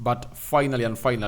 But finally,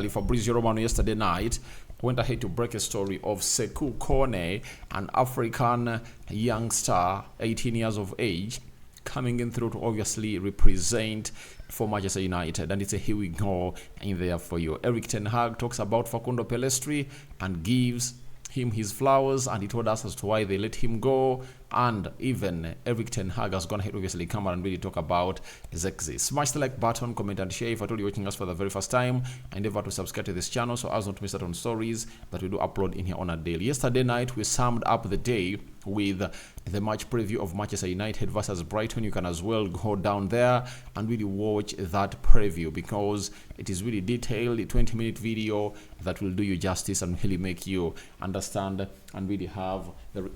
Fabrizio Romano yesterday night went ahead to break a story of Sékou Koné, an African youngster, 18 years of age, coming in through to obviously represent for Manchester United. And it's a here we go in there for you. Erik ten Hag talks about Facundo Pellistri and gives him his flowers, and he told us as to why they let him go. And even Erik ten Hag has gone ahead obviously come out and really talk about Zirkzee. Smash the like button, comment and share. If at all you're watching us for the very first time, endeavor to subscribe to this channel so as not to miss out on stories that we do upload in here on a daily. Yesterday night we summed up the day with the match preview of Manchester United versus Brighton. You can as well go down there and really watch that preview because it is really detailed, a 20-minute video that will do you justice and really make you understand and really have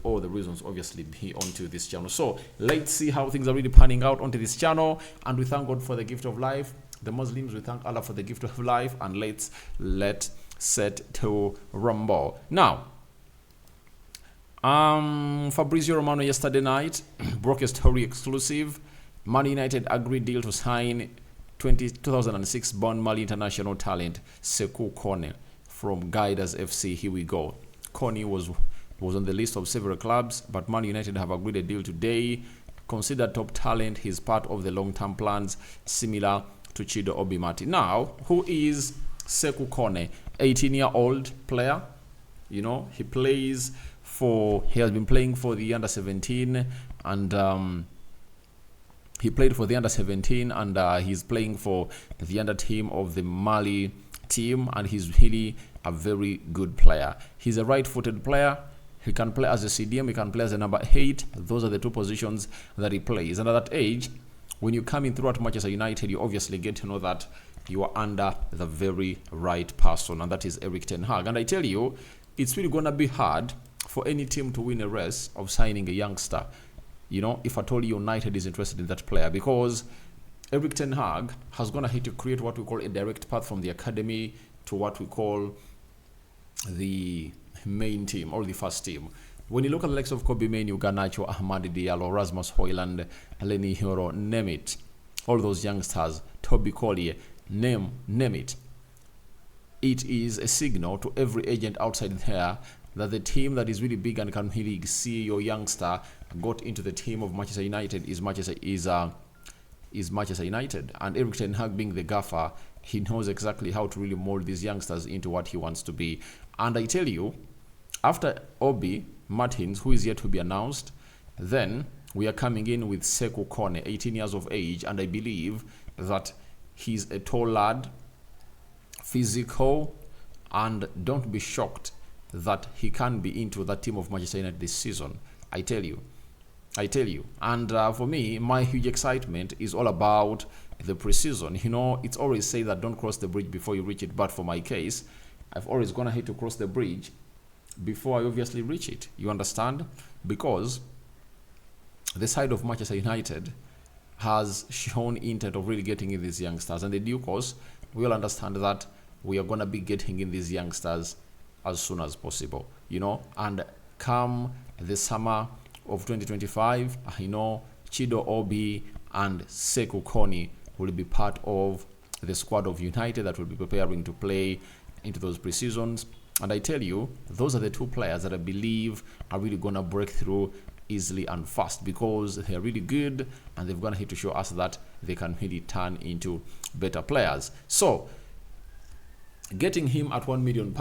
all the reasons obviously be onto this channel. So let's see how things are really panning out onto this channel, and we thank God for the gift of life. The Muslims, we thank Allah for the gift of life, and let's set to rumble. Now, Fabrizio Romano yesterday night broke a story exclusive. Man United agreed deal to sign 2006 born Mali international talent Sékou Koné from Guiders FC. Here we go. Koné was on the list of several clubs, but Man United have agreed a deal today. Considered top talent, he's part of the long-term plans, similar to Chido Obi Mati. Now, who is Sékou Koné? 18-year-old player. You know, he has been playing for the under-17, and he played for the under-17, and he's playing for the under team of the Mali team, and he's really a very good player. He's a right-footed player. He can play as a CDM, he can play as a number 8. Those are the two positions that he plays. And at that age, when you come in throughout Manchester United, you obviously get to know that you are under the very right person, and that is Erik ten Hag. And I tell you, it's really going to be hard for any team to win a race of signing a youngster, you know, if at all United is interested in that player, because Erik ten Hag has gone ahead to create what we call a direct path from the academy to what we call the main team or the first team. When you look at the likes of Kobe Mainoo, Garnacho, Ahmad Diallo, Rasmus Højlund, Lenny Hero, name it, all those youngsters, Toby Collier, name it. It is a signal to every agent outside there that the team that is really big and can really see your youngster got into the team of Manchester United is Manchester United. And Erik ten Hag being the gaffer, he knows exactly how to really mold these youngsters into what he wants to be. And I tell you, after Obi Martins, who is yet to be announced, then we are coming in with Sékou Koné, 18 years of age, and I believe that he's a tall lad, physical, and don't be shocked that he can be into that team of Manchester United this season. I tell you. And for me, my huge excitement is all about the preseason. You know, it's always say that don't cross the bridge before you reach it, but for my case, I've always gone ahead to cross the bridge before I obviously reach it. You understand? Because the side of Manchester United has shown intent of really getting in these youngsters, and in due course, we all understand that we are going to be getting in these youngsters as soon as possible, you know. And come the summer of 2025, I know Chido Obi and Sékou Koné will be part of the squad of United that will be preparing to play into those pre-seasons. And I tell you, those are the two players that I believe are really going to break through easily and fast, because they're really good and they've gone ahead to show us that they can really turn into better players. So getting him at £1 million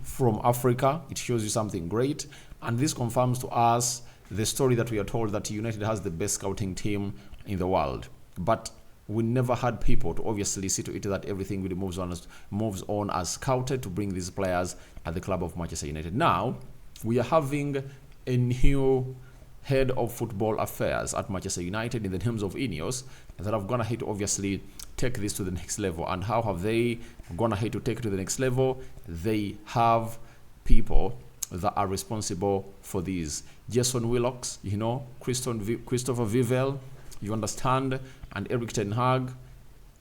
from Africa, it shows you something great, and this confirms to us the story that we are told that United has the best scouting team in the world. But we never had people to obviously see to it that everything really moves on as scouted to bring these players at the club of Manchester United. Now we are having a new head of football affairs at Manchester United in the terms of Ineos that have gone ahead to obviously take this to the next level. And how have they gone ahead to take it to the next level? They have people that are responsible for these. Jason Willox, you know, Christopher Vivel, you understand, and Erik ten Hag.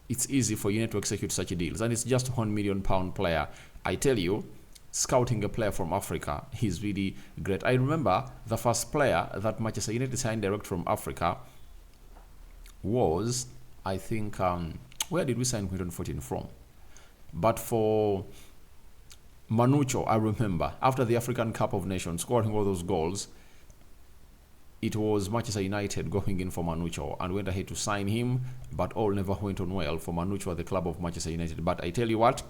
It's easy for United to execute such deals, and it's just £1 million player. I tell you, scouting a player from Africa, he's really great. I remember the first player that Manchester United signed direct from Africa was, I think, where did we sign Quinton 14 from? But for Manucho, I remember, after the African Cup of Nations, scoring all those goals, it was Manchester United going in for Manucho and went ahead to sign him, but all never went on well for Manucho at the club of Manchester United. But I tell you what,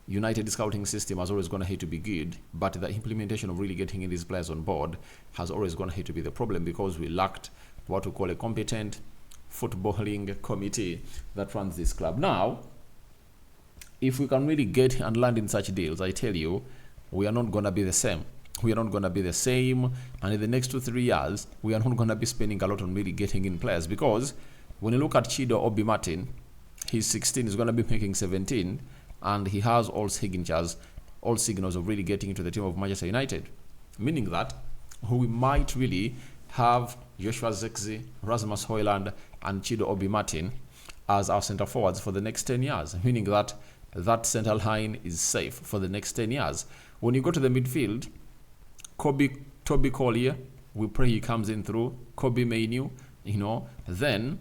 United scouting system has always gone ahead to be good, but the implementation of really getting in these players on board has always gone ahead to be the problem, because we lacked what we call a competent footballing committee that runs this club. Now, if we can really get and land in such deals, I tell you, we are not going to be the same. We are not going to be the same, and in the next 2-3 years, we are not going to be spending a lot on really getting in players, because when you look at Chido Obi Martin, he's 16, he's going to be making 17, and he has all signatures, all signals of really getting into the team of Manchester United, meaning that we might really have Joshua Zirkzee, Rasmus Højlund, and Chido Obi Martin as our centre forwards for the next 10 years, meaning that that centre line is safe for the next 10 years. When you go to the midfield, Toby Collier, we pray he comes in through. Kobe Mainoo, then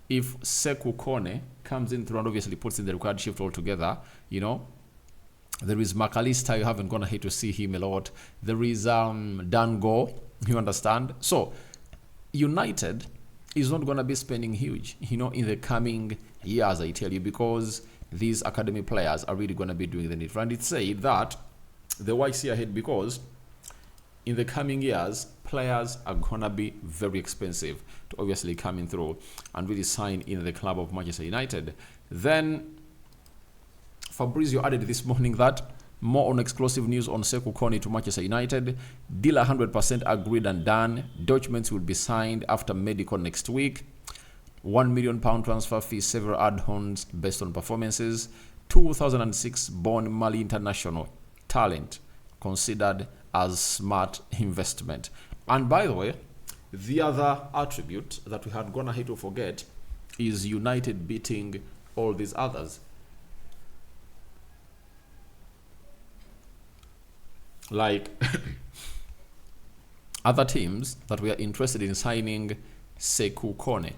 if Sékou Koné comes in through and obviously puts in the required shift altogether, there is McAllister, you haven't gone ahead to see him a lot. There is Dango, you understand? So United is not going to be spending huge, in the coming years, I tell you, because these academy players are really going to be doing the need. And it's said that the why see ahead, because in the coming years, players are going to be very expensive to obviously coming through and really sign in the club of Manchester United. Then Fabrizio added this morning that more on exclusive news on Sékou Koné to Manchester United. Deal 100% agreed and done. Documents will be signed after medical next week. £1 million transfer fee, several add-ons based on performances. 2006 born Mali international talent considered as smart investment. And by the way, the other attribute that we had gone ahead to forget is United beating all these others. Like other teams that were interested in signing Sékou Koné.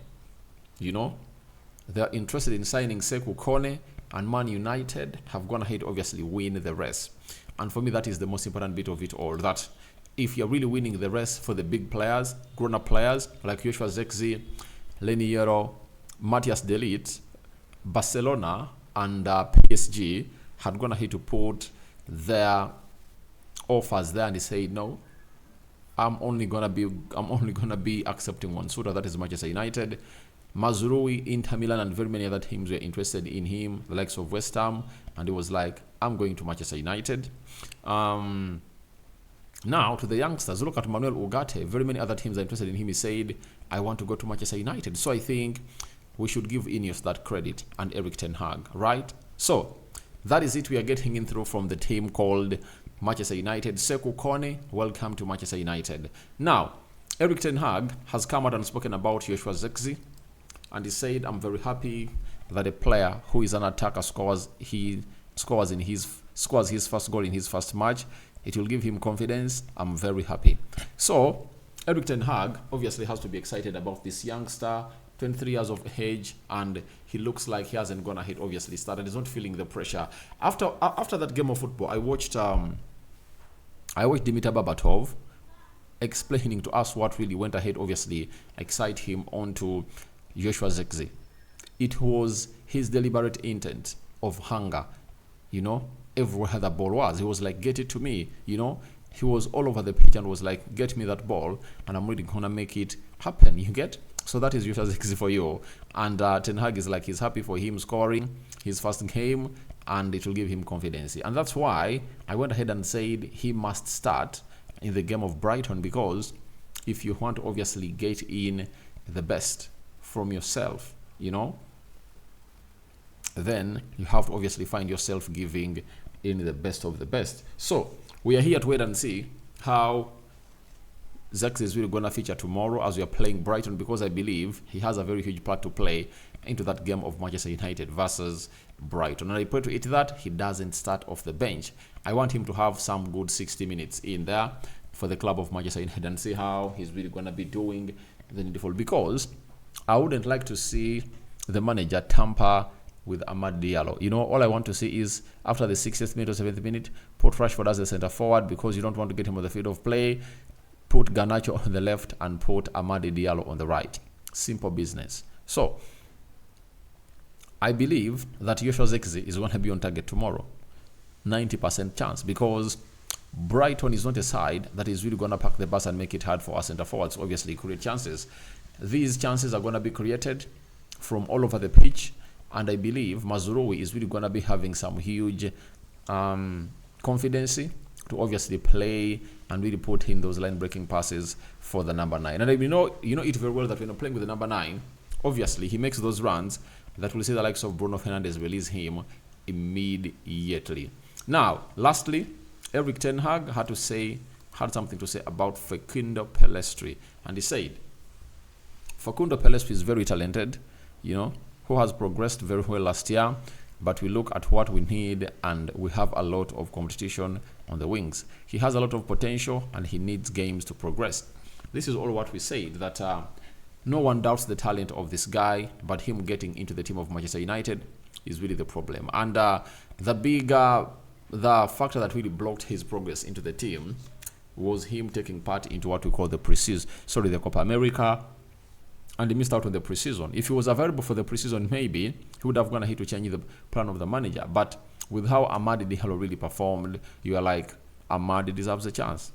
They are interested in signing Sékou Koné, and Man United have gone ahead obviously win the race. And for me, that is the most important bit of it all, that if you're really winning the race for the big players, grown-up players like Joshua Zirkzee, Leny Yoro, Matthias de Ligt, Barcelona and PSG had gone ahead to put their offers there, and they said, no, I'm only gonna be accepting one suitor, that is Manchester United. Mazraoui, Inter Milan, and very many other teams were interested in him, the likes of West Ham, and he was like, I'm going to Manchester United. Now, to the youngsters, look at Manuel Ugarte. Very many other teams are interested in him. He said, I want to go to Manchester United. So I think we should give Ineos that credit, and Erik ten Hag, right? So that is it. We are getting in through from the team called Manchester United. Sékou Koné, welcome to Manchester United. Now, Erik ten Hag has come out and spoken about Joshua Zirkzee, and he said, I'm very happy that a player who is an attacker scores his first goal in his first match. It will give him confidence. I'm very happy. So Erik ten Hag obviously has to be excited about this youngster, 23 years of age, and he looks like he hasn't gone ahead obviously started. He's not feeling the pressure. After that game of football, I watched Dimitar Berbatov explaining to us what really went ahead obviously excite him onto Joshua Zirkzee. It was his deliberate intent of hunger, everywhere the ball was. He was like, get it to me, He was all over the pitch and was like, get me that ball and I'm really gonna make it happen, you get? So that is Joshua Zirkzee for you. And Ten Hag is like, he's happy for him scoring his first game, and it will give him confidence. And that's why I went ahead and said he must start in the game of Brighton, because if you want to obviously get in the best from yourself, then you have to obviously find yourself giving in the best of the best. So we are here to wait and see how Zirkzee is really going to feature tomorrow as we are playing Brighton, because I believe he has a very huge part to play into that game of Manchester United versus Brighton. And I pray to it that he doesn't start off the bench. I want him to have some good 60 minutes in there for the club of Manchester United and see how he's really going to be doing the needful, because I wouldn't like to see the manager tamper with Amad Diallo. You know, all I want to see is after the 60th minute or 70th minute, put Rashford as a centre forward because you don't want to get him on the field of play. Put Garnacho on the left and put Amad Diallo on the right. Simple business. So, I believe that Joshua Zirkzee is going to be on target tomorrow. 90% chance, because Brighton is not a side that is really going to pack the bus and make it hard for our centre forwards, obviously, create chances. These chances are going to be created from all over the pitch, and I believe Mazraoui is really going to be having some huge confidence to obviously play and really put in those line-breaking passes for the number 9. And you know it very well that when you're playing with the number 9, obviously he makes those runs that will see the likes of Bruno Fernandes release him immediately. Now, lastly, Erik ten Hag had something to say about Facundo Pellistri, and he said, Facundo Pellistri is very talented, you know, who has progressed very well last year, but we look at what we need and we have a lot of competition on the wings. He has a lot of potential and he needs games to progress. This is all what we said, that no one doubts the talent of this guy, but him getting into the team of Manchester United is really the problem. And the factor that really blocked his progress into the team was him taking part into what we call the the Copa America, and he missed out on the preseason. If he was available for the preseason, maybe he would have gone ahead to change the plan of the manager. But with how Amad Diallo really performed, you are like, Amad deserves a chance.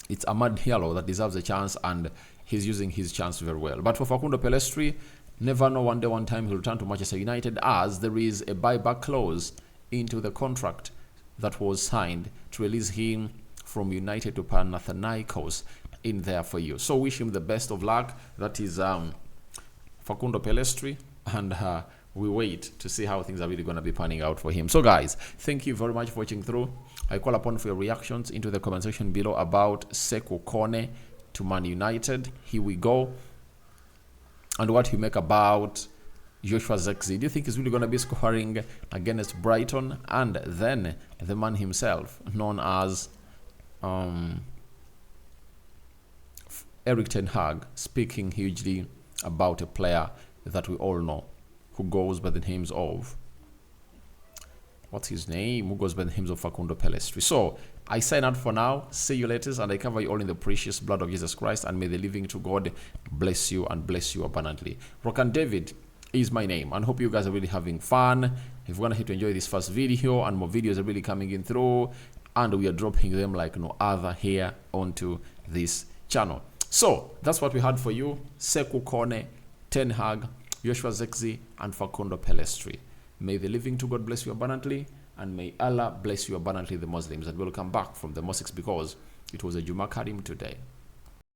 It's Amad Diallo that deserves a chance, and he's using his chance very well. But for Facundo Pellistri, never know, one day, one time he'll return to Manchester United, as there is a buyback clause into the contract that was signed to release him from United to Panathinaikos in there for you. So wish him the best of luck. That is Facundo Pellistri, and we wait to see how things are really going to be panning out for him. So guys, thank you very much for watching through. I call upon for your reactions into the comment section below about Sékou Koné to Man United. Here we go. And what you make about Joshua Zirkzee. Do you think he's really going to be scoring against Brighton? And then the man himself, known as Erik ten Hag, speaking hugely about a player that we all know, who goes by the names of, what's his name? Who goes by the names of Facundo Pellistri. So I sign out for now. See you later, and I cover you all in the precious blood of Jesus Christ. And may the living to God bless you and bless you abundantly. Rokan David is my name, and hope you guys are really having fun. If you're gonna hit to enjoy this first video, and more videos are really coming in through, and we are dropping them like no other here onto this channel. So that's what we had for you. Sékou Koné, Ten Hag, Joshua Zirkzee, and Facundo Pellistri. May the living to God bless you abundantly, and may Allah bless you abundantly, the Muslims. And we'll come back from the mosques because it was a Juma Karim today.